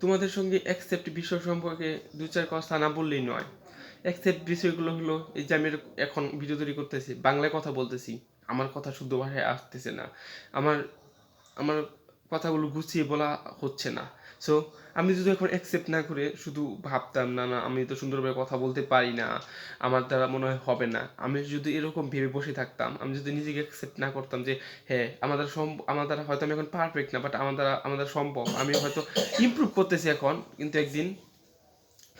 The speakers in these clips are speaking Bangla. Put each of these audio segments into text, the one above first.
তোমাদের সঙ্গে অ্যাকসেপ্ট বিষয় সম্পর্কে দু চার কথা না বললেই নয়। অ্যাকসেপ্ট বিষয়গুলো হলো এই যে আমি এখন ভিডিও তৈরি করতেছি, বাংলায় কথা বলতেছি, আমার কথা শুদ্ধ ভাষায় আসতেছে না, আমার আমার কথাগুলো গুছিয়ে বলা হচ্ছে না। সো আমি যদি এখন অ্যাকসেপ্ট না করে শুধু ভাবতাম না না আমি তো সুন্দরভাবে কথা বলতে পারি না, আমার দ্বারা মনে হয় হবে না, আমি যদি এরকম ভেবে বসে থাকতাম, আমি যদি নিজেকে অ্যাকসেপ্ট না করতাম যে হ্যাঁ আমার দ্বারা হয়তো আমি এখন পারফেক্ট না, বাট আমার দ্বারা সম্ভব, আমি হয়তো ইমপ্রুভ করতেছি এখন, কিন্তু একদিন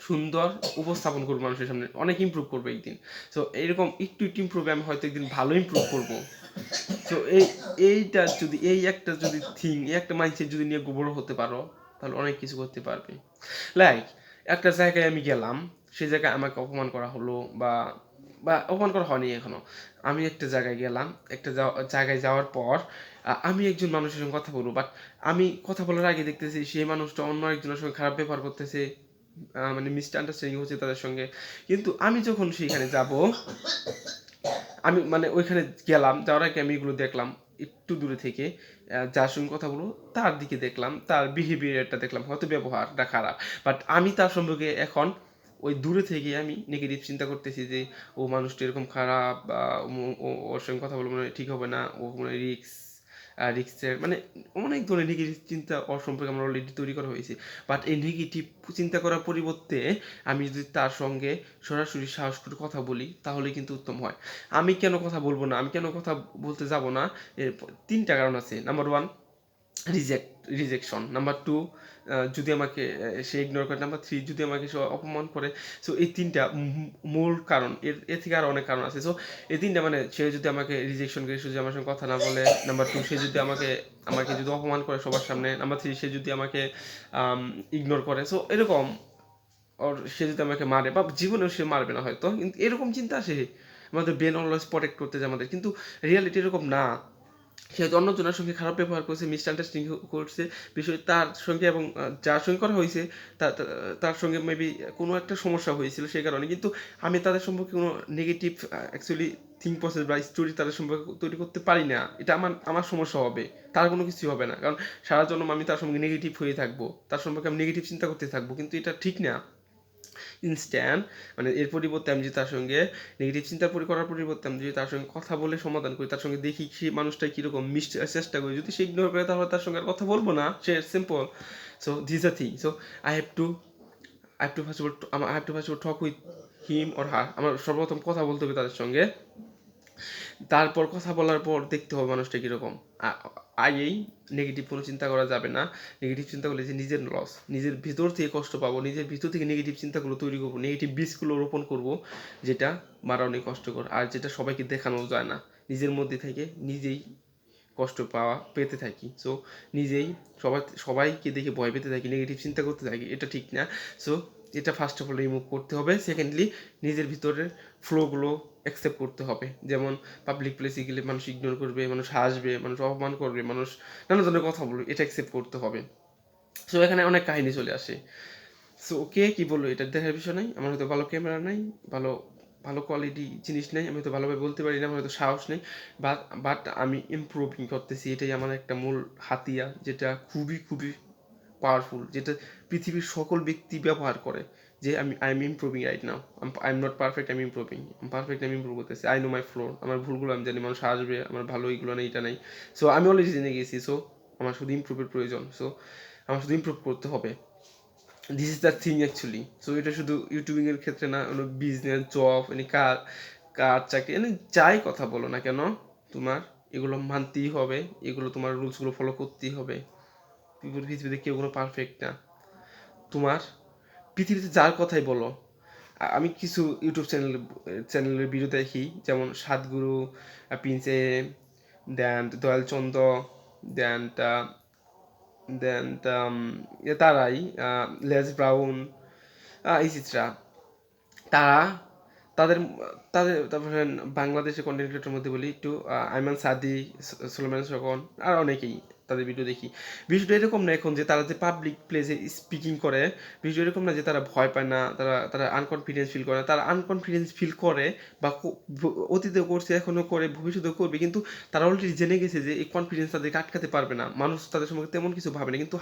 সুন্দর উপস্থাপন করবো মানুষের সামনে, অনেক ইমপ্রুভ করবো একদিন। সো এইরকম একটু একটু ইমপ্রুভে আমি হয়তো একদিন ভালো ইমপ্রুভ করবো। তো এইটা যদি এই একটা যদি এই একটা মাইন্ডসেট যদি নিয়ে বড় হতে পারো, তাহলে অনেক কিছু করতে পারবে। লাইক একটা জায়গায় আমি গেলাম, সেই জায়গায় আমাকে অপমান করা হলো, বা বা অপমান করা হয়নি এখনো। আমি একটা জায়গায় গেলাম, একটা জায়গায় যাওয়ার পর আমি একজন মানুষের সঙ্গে কথা বলবো, বাট আমি কথা বলার আগে দেখতেছি সেই মানুষটা অন্য একজনের সঙ্গে খারাপ ব্যবহার করতেছে, মানে মিসআন্ডারস্ট্যান্ডিং হচ্ছে তাদের সঙ্গে। কিন্তু আমি যখন সেইখানে যাব, আমি মানে ওইখানে গেলাম, যাওয়ার আগে আমি এগুলো দেখলাম একটু দূরে থেকে, যার সঙ্গে কথা বলবো তার দিকে দেখলাম, তার বিহেভিয়ারটা দেখলাম, হয়তো ব্যবহারটা খারাপ, বাট আমি তার সম্পর্কে এখন ওই দূরে থেকে আমি নেগেটিভ চিন্তা করতেছি যে ও মানুষটা এরকম খারাপ, বা ওর সঙ্গে কথা বলবো ঠিক হবে না, ও মানে রিক্সের মানে অনেক ধরনের নেগেটিভ চিন্তা ওর সম্পর্কে আমার অলরেডি তৈরি করা হয়েছে। বাট এই নেগেটিভ চিন্তা করার পরিবর্তে আমি যদি তার সঙ্গে সরাসরি সাহস করে কথা বলি, তাহলে কিন্তু উত্তম হয়। আমি কেন কথা বলবো না, আমি কেন কথা বলতে যাব না, এর তিনটা কারণ আছে। Number one, rejection. Number two, যদি আমাকে সে ইগনোর করে। নাম্বার থ্রি, যদি আমাকে সে অপমান করে। সো এই তিনটা মূল কারণ, এর থেকে আরও অনেক কারণ আছে। সো এই তিনটা মানে সে যদি আমাকে রিজেকশন করে, সে যদি আমার সঙ্গে কথা না বলে। নাম্বার টু, সে যদি আমাকে আমাকে যদি অপমান করে সবার সামনে। নাম্বার থ্রি, সে যদি আমাকে ইগনোর করে। সো এরকম, ওর সে যদি আমাকে মারে, বা জীবনেও সে মারবে না হয়তো, কিন্তু এরকম চিন্তা আসে আমাদের ব্রেন অলওয়েজ প্রোটেক্ট করতে যায় আমাদের, কিন্তু রিয়ালিটি এরকম না। সে হয়তো অন্যজনের সঙ্গে খারাপ ব্যবহার করছে, মিসআন্ডারস্ট্যান্ডিং করছে বিষয় তার সঙ্গে, এবং যার সঙ্গে করা হয়েছে তার সঙ্গে মেবি কোনো একটা সমস্যা হয়েছিল সেই কারণে, কিন্তু আমি তাদের সম্পর্কে কোনো নেগেটিভ অ্যাকচুয়ালি থিঙ্ক প্রসেস বা স্টোরি তাদের সম্পর্কে তৈরি করতে পারি না। এটা আমার আমার সমস্যা হবে, তার কোনো কিছু হবে না, কারণ সারা জন্ম আমি তার সঙ্গে নেগেটিভ হয়ে থাকবো, তার সম্পর্কে আমি নেগেটিভ চিন্তা করতে থাকবো, কিন্তু এটা ঠিক না। ইনস্ট্যান্ট মানে এর পরিবর্তে আমি যদি তার সঙ্গে নেগেটিভ চিন্তা করার পরিবর্তে আমি যদি তার সঙ্গে কথা বলে সমাধান করি, তার সঙ্গে দেখি সেই মানুষটা কীরকম মিশতে চেষ্টা করি, যদি সে ইগনোর করে তাহলে তার সঙ্গে আর কথা বলবো না, সে simple. So this a thing. So I have to I have to first of all I have to first of all talk with him or her. আমার সর্বপ্রথম কথা বলতে হবে তাদের সঙ্গে, তারপর কথা বলার পর দেখতে হবে মানুষটা কীরকম। আগেই নেগেটিভ কোনো চিন্তা করা যাবে না। নেগেটিভ চিন্তা করলে যে নিজের লস, নিজের ভিতর থেকে কষ্ট পাবো, নিজের ভিতর থেকে নেগেটিভ চিন্তাগুলো তৈরি করবো, নেগেটিভ বীজগুলো রোপণ করবো, যেটা মারা অনেক কষ্টকর, আর যেটা সবাইকে দেখানো যায় না। নিজের মধ্যে থেকে নিজেই কষ্ট পেতে থাকি। সো নিজেই সবাইকে দেখে ভয় পেতে থাকি, নেগেটিভ চিন্তা করতে থাকি, এটা ঠিক না। সো এটা ফার্স্ট অফ অল রিমুভ করতে হবে। সেকেন্ডলি, নিজের ভিতরের ফ্লোগুলো অ্যাকসেপ্ট করতে হবে। যেমন পাবলিক প্লেসে গেলে মানুষ ইগনোর করবে, মানুষ হাসবে, মানুষ অপমান করবে, মানুষ নানা ধরনের কথা বলবে, এটা অ্যাকসেপ্ট করতে হবে। সো এখানে অনেক কাহিনী চলে আসে। সো কে কী বললো এটা দেখার বিষয় নাই। আমার হয়তো ভালো ক্যামেরা নাই, ভালো ভালো কোয়ালিটি জিনিস নেই, আমি হয়তো ভালোভাবে বলতে পারি না, আমার হয়তো সাহস নেই, বাট আমি ইমপ্রুভিং করতেছি। এটাই আমার একটা মূল হাতিয়ার, যেটা খুবই খুবই পাওয়ারফুল, যেটা পৃথিবীর সকল ব্যক্তি ব্যবহার করে। যে I am improving right now, I am not perfect, I am improving. Perfect, আমি ইমপ্রুভ করতেছি। আই নো মাই ফ্লোর, আমার ভুলগুলো আমি জানি, মানুষ আসবে, আমার ভালো এইগুলো নেই, এটা নেই। সো আমি অলরেডি জেনে গেছি। সো আমার শুধু ইমপ্রুভের প্রয়োজন। সো আমার শুধু ইমপ্রুভ করতে হবে। This is the thing actually. So এটা শুধু ইউটিউবিংয়ের ক্ষেত্রে না, কোনো বিজনেস, জব, এনি কার কার চাকরি, এনে যাই কথা বলো না কেন, তোমার এগুলো মানতেই হবে, এগুলো তোমার রুলসগুলো ফলো করতেই হবে। পৃথিবীতে কেউ কোনো পারফেক্ট না। তোমার পৃথিবীতে যার কথাই বলো, আমি কিছু ইউটিউব চ্যানেলের ভিডিও দেখি, যেমন সাতগুরু, প্রিন্সে, দেন দয়ালচন্দ্র, দেন দেন তারাই, লেস ব্রাউন, ইসিত্রা, তারা তাদের তাদের তারপরে বাংলাদেশের কন্টেন্ট ক্রিয়েটরের মধ্যে বলি একটু, আইমান সাদি, সুলেমান শকন, আর অনেকেই তাদের ভিডিও দেখি। ভিডিওটা এরকম না এখন যে তারা যে পাবলিক প্লেসে স্পিকিং করে, ভিডিও এরকম না যে তারা ভয় পায় না, তারা তারা আনকনফিডেন্স ফিল করে না, তারা আনকনফিডেন্স ফিল করে, বা অতীতেও করছে, এখনও করে, ভবিষ্যতেও করবে, কিন্তু তারা অলরেডি জেনে গেছে যে এই কনফিডেন্স তাদেরকে আটকাতে পারবে না, মানুষ তাদের সম্পর্কে তেমন কিছু ভাবে না, কিন্তু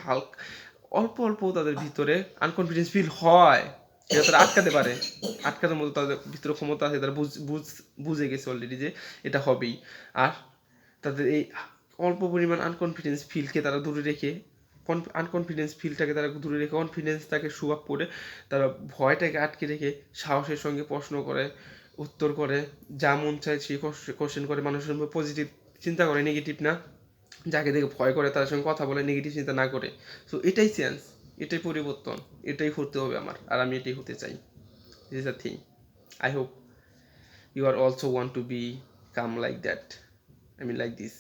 অল্প অল্প তাদের ভিতরে আনকনফিডেন্স ফিল হয়, যেটা তারা আটকাতে পারে, আটকানোর মতো তাদের ভিতরে ক্ষমতা আছে, তারা বুঝে গেছে অলরেডি যে এটা হবেই। আর তাদের এই অল্প পরিমাণ আনকনফিডেন্স ফিলকে তারা দূরে রেখে, আনকনফিডেন্স ফিলটাকে তারা দূরে রেখে কনফিডেন্সটাকে শো আপ করে তারা ভয়টাকে আটকে রেখে সাহসের সঙ্গে প্রশ্ন করে, উত্তর করে, যা মন চায় সেই কোশ্চেন করে, মানুষের উপর পজিটিভ চিন্তা করে, নেগেটিভ না। যাকে দেখে ভয় করে তার সঙ্গে কথা বলে, নেগেটিভ চিন্তা না করে। সো এটাই চেঞ্জ, এটাই পরিবর্তন, এটাই হতে হবে আমার, আর আমি এটাই হতে চাই। This is a thing. I hope you are also want to be come like that, I mean like this.